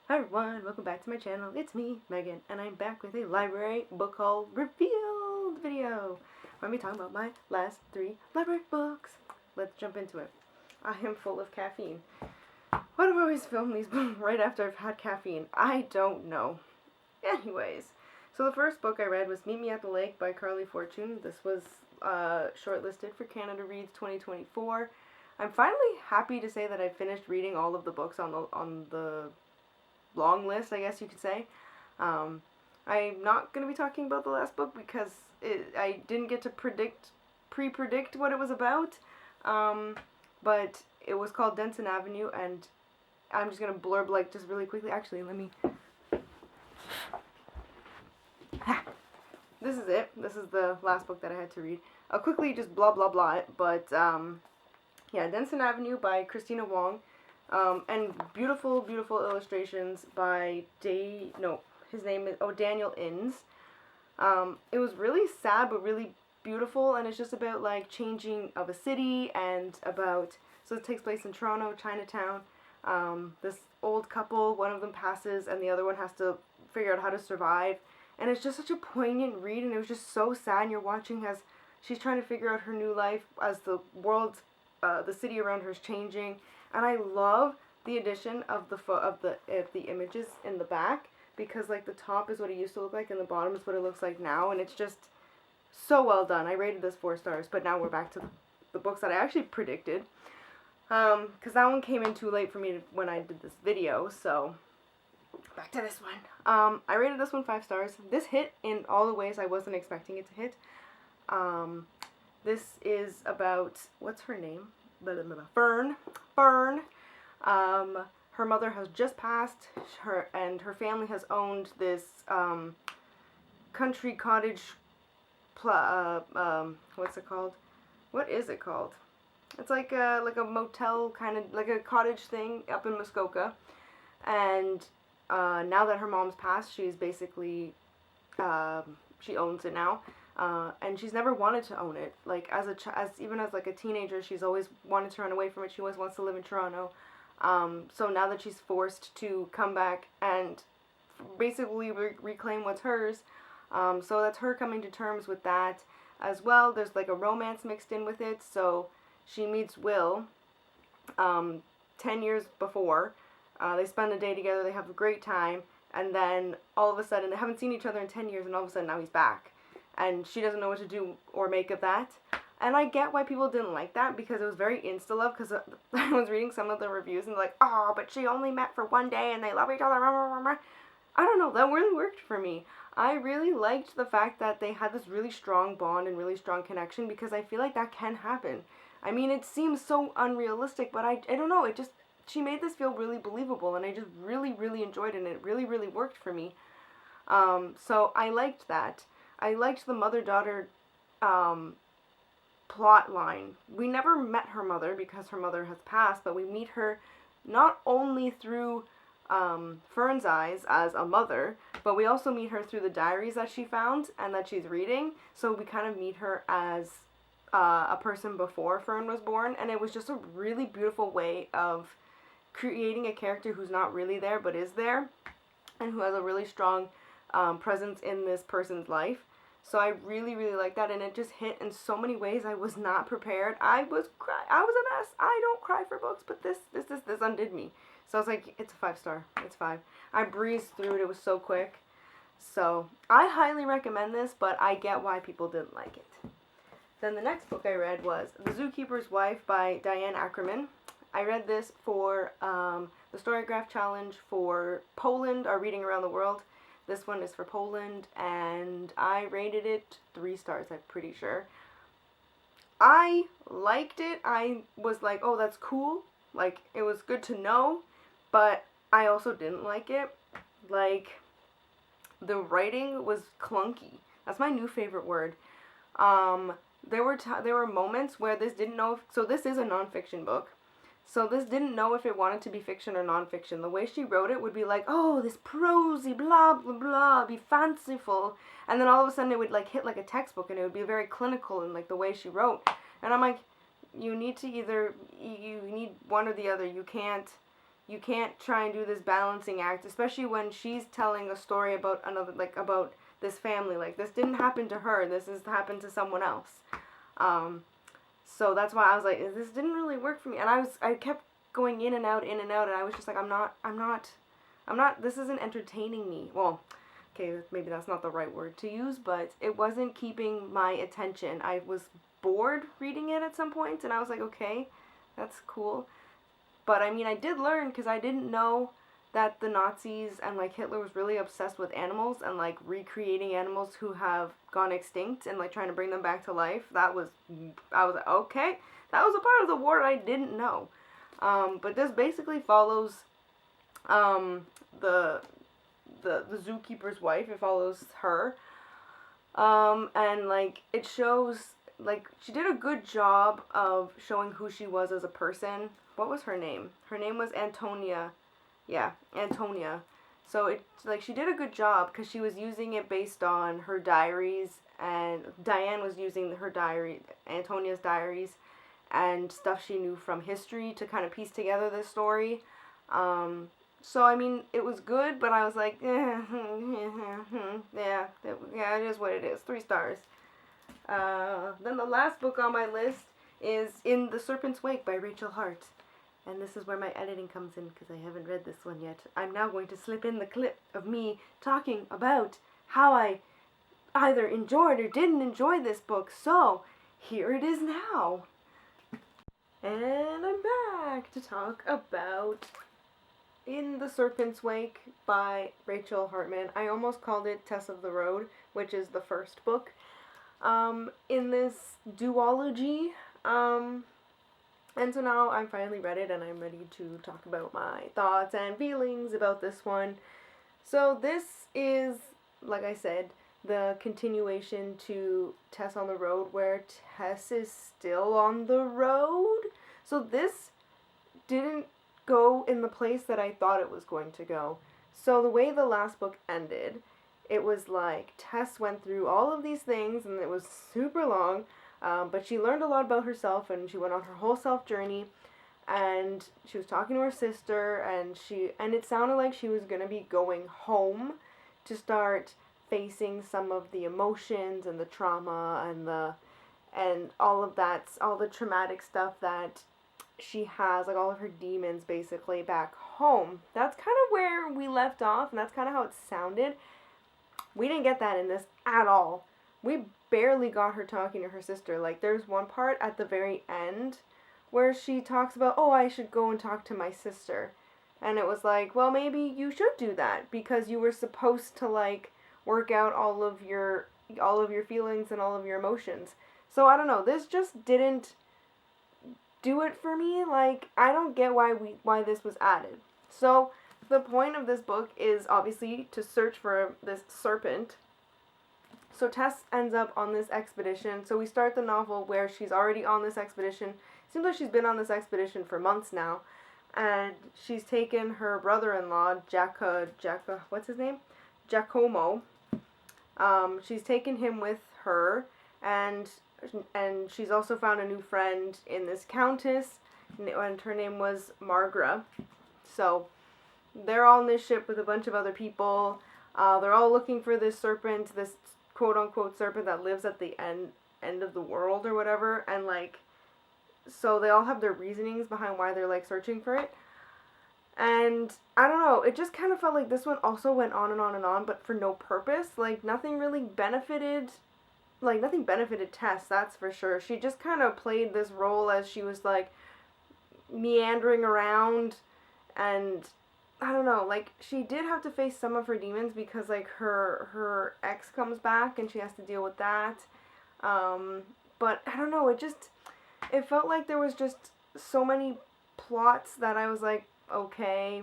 Hi everyone, welcome back to my channel. It's me, Megan, and I'm back with a library book haul revealed video. I'm going to be talking about my last 3 library books. Let's jump into it. I am full of caffeine. Why do I always film these right after I've had caffeine? I don't know. Anyways, so the first book I read was Meet Me at the Lake by Carley Fortune. This was shortlisted for Canada Reads 2024. I'm finally happy to say that I finished reading all of the books on the long list, I guess you could say. I'm not going to be talking about the last book because I didn't get to pre-predict what it was about, but it was called Denson Avenue, and I'm just going to blurb just really quickly. Actually, let me... This is it. This is the last book that I had to read. I'll quickly just blah blah blah it, but yeah, Denson Avenue by Christina Wong. And beautiful, beautiful illustrations by Daniel Innes. It was really sad but really beautiful, and it's just about like changing of a city and about, so it takes place in Toronto, Chinatown. This old couple, one of them passes and the other one has to figure out how to survive, and it's just such a poignant read, and it was just so sad, and you're watching as she's trying to figure out her new life as the world, the city around her is changing. And I love the addition of the images in the back, because like the top is what it used to look like and the bottom is what it looks like now, and it's just so well done. I rated this 4 stars, but now we're back to the books that I actually predicted, because that one came in too late for me when I did this video. So back to this one. I rated this one 5 stars. This hit in all the ways I wasn't expecting it to hit. This is about, what's her name? Fern. Her mother has just passed, and her family has owned this country cottage. What's it called? What is it called? It's like a motel, kind of like a cottage thing up in Muskoka. And now that her mom's passed, she's basically she owns it now. And she's never wanted to own it. Like even as like a teenager, she's always wanted to run away from it. She always wants to live in Toronto. So now that she's forced to come back and basically reclaim what's hers, so that's her coming to terms with that as well. There's like a romance mixed in with it. So she meets Will 10 years before. They spend a day together. They have a great time. And then all of a sudden, they haven't seen each other in 10 years, and all of a sudden now he's back. And she doesn't know what to do or make of that. And I get why people didn't like that, because it was very insta-love, because I was reading some of the reviews and like, oh, but she only met for one day and they love each other. I don't know, that really worked for me. I really liked the fact that they had this really strong bond and really strong connection, because I feel like that can happen. I mean, it seems so unrealistic, but I don't know, she made this feel really believable, and I just really, really enjoyed it, and it really, really worked for me. So I liked that. I liked the mother-daughter plot line. We never met her mother because her mother has passed, but we meet her not only through Fern's eyes as a mother, but we also meet her through the diaries that she found and that she's reading. So we kind of meet her as a person before Fern was born, and it was just a really beautiful way of creating a character who's not really there but is there, and who has a really strong presence in this person's life. So I really, really like that, and it just hit in so many ways. I was not prepared. I was a mess. I don't cry for books, but this undid me. So I was like, it's a 5 star. It's 5. I breezed through it. It was so quick. So I highly recommend this, but I get why people didn't like it. Then the next book I read was The Zookeeper's Wife by Diane Ackerman. I read this for the Storygraph Challenge for Poland, our Reading Around the World. This one is for Poland, and I rated it 3 stars, I'm pretty sure. I liked it. I was like, oh, that's cool. Like, it was good to know, but I also didn't like it. Like, the writing was clunky. That's my new favorite word. There were moments where this didn't know so this is a nonfiction book. So this didn't know if it wanted to be fiction or nonfiction. The way she wrote it would be like, oh, this prosy, blah, blah, blah, be fanciful. And then all of a sudden it would like hit like a textbook, and it would be very clinical in like the way she wrote. And I'm like, you need one or the other. You can't you can't try and do this balancing act, especially when she's telling a story about another, like, about this family. Like, this didn't happen to her. This has happened to someone else. So that's why I was like, this didn't really work for me. And I kept going in and out, and I was just like, I'm not, this isn't entertaining me. Well, okay, maybe that's not the right word to use, but it wasn't keeping my attention. I was bored reading it at some point, and I was like, okay, that's cool. But I mean, I did learn, because I didn't know that the Nazis and like Hitler was really obsessed with animals and like recreating animals who have gone extinct and like trying to bring them back to life. I was like, okay, that was a part of the war I didn't know. But this basically follows the zookeeper's wife. It follows her, and like it shows, like, she did a good job of showing who she was as a person. What was her name? Her name was Antonia. Yeah, Antonia. So it's like she did a good job, because she was using it based on her diaries, and Diane was using her diary, Antonia's diaries, and stuff she knew from history to kind of piece together this story. So I mean, it was good, but I was like, yeah, it is what it is. 3 stars. Then the last book on my list is In the Serpent's Wake by Rachel Hart. And this is where my editing comes in, because I haven't read this one yet. I'm now going to slip in the clip of me talking about how I either enjoyed or didn't enjoy this book. So, here it is now. And I'm back to talk about In the Serpent's Wake by Rachel Hartman. I almost called it Tess of the Road, which is the first book in this duology. And so now I'm finally read it, and I'm ready to talk about my thoughts and feelings about this one. So this is, like I said, the continuation to Tess on the Road, where Tess is still on the road. So this didn't go in the place that I thought it was going to go. So the way the last book ended, it was like Tess went through all of these things, and it was super long. But she learned a lot about herself, and she went on her whole self journey, and she was talking to her sister, and it sounded like she was gonna be going home to start facing some of the emotions and the trauma and all of that, all the traumatic stuff that she has, like all of her demons basically, back home. That's kind of where we left off, and that's kind of how it sounded. We didn't get that in this at all. We barely got her talking to her sister. Like, there's one part at the very end where she talks about, oh, I should go and talk to my sister. And it was like, well, maybe you should do that, because you were supposed to, like, work out all of your feelings and all of your emotions. So, I don't know. This just didn't do it for me. Like, I don't get why this was added. So, the point of this book is obviously to search for this serpent. So Tess ends up on this expedition. So we start the novel where she's already on this expedition. Seems like she's been on this expedition for months now. And she's taken her brother-in-law, what's his name? Giacomo. She's taken him with her, and she's also found a new friend in this countess, and her name was Margra. So they're all in this ship with a bunch of other people. They're all looking for this serpent, this quote-unquote serpent that lives at the end of the world or whatever, and like, so they all have their reasonings behind why they're like searching for it. And I don't know, it just kind of felt like this one also went on and on and on, but for no purpose. Like, nothing benefited Tess, that's for sure. She just kind of played this role as she was like meandering around, and I don't know, like, she did have to face some of her demons, because like her ex comes back and she has to deal with that. But I don't know, it felt like there was just so many plots that I was like, okay,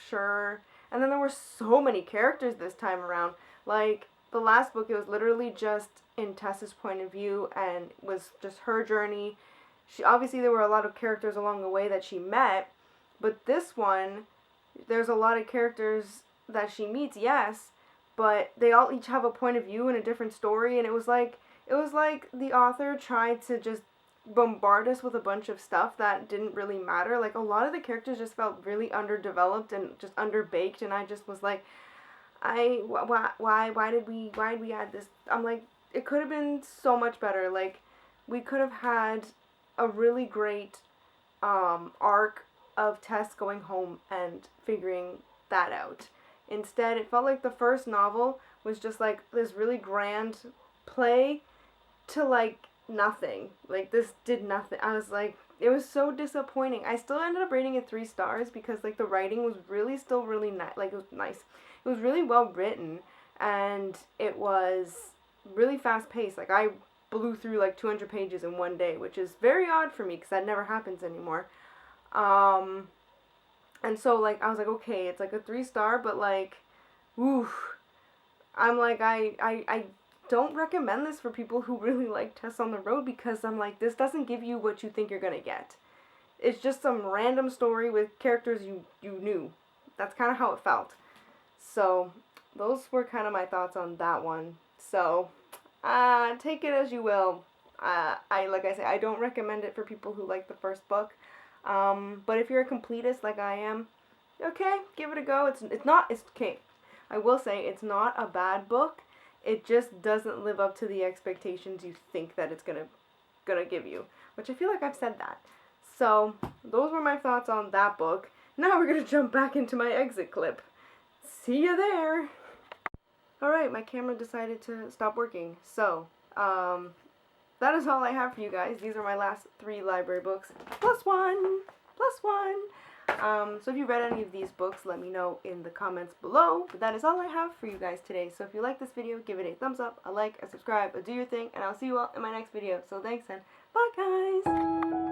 sure. And then there were so many characters this time around. Like, the last book, it was literally just in Tess's point of view, and it was just her journey. Obviously there were a lot of characters along the way that she met, but this one, there's a lot of characters that she meets, yes, but they all each have a point of view and a different story, and it was like the author tried to just bombard us with a bunch of stuff that didn't really matter. Like, a lot of the characters just felt really underdeveloped and just underbaked, and I just was like, why did we add this? I'm like, it could have been so much better. Like, we could have had a really great arc of Tess going home and figuring that out. Instead, it felt like the first novel was just like this really grand play to like nothing. Like, this did nothing. I was like, it was so disappointing. I still ended up rating it 3 stars because like the writing was really still really nice. Like, it was nice. It was really well written, and it was really fast paced. Like, I blew through like 200 pages in one day, which is very odd for me because that never happens anymore. And so like I was like, okay, it's like a 3 star, but like, oof. I'm like, I don't recommend this for people who really like Tess on the Road, because I'm like, this doesn't give you what you think you're gonna get. It's just some random story with characters you knew. That's kind of how it felt. So those were kind of my thoughts on that one. So take it as you will. Like I say, I don't recommend it for people who like the first book. But if you're a completist like I am, okay, give it a go. It's okay. I will say it's not a bad book. It just doesn't live up to the expectations you think that it's gonna give you, which I feel like I've said that. So those were my thoughts on that book. Now we're gonna jump back into my exit clip. See you there. Alright, my camera decided to stop working. So, that is all I have for you guys. These are my last 3 library books. Plus one! Plus one! So if you read any of these books, let me know in the comments below. But that is all I have for you guys today. So if you like this video, give it a thumbs up, a like, a subscribe, a do your thing, and I'll see you all in my next video. So thanks and bye guys!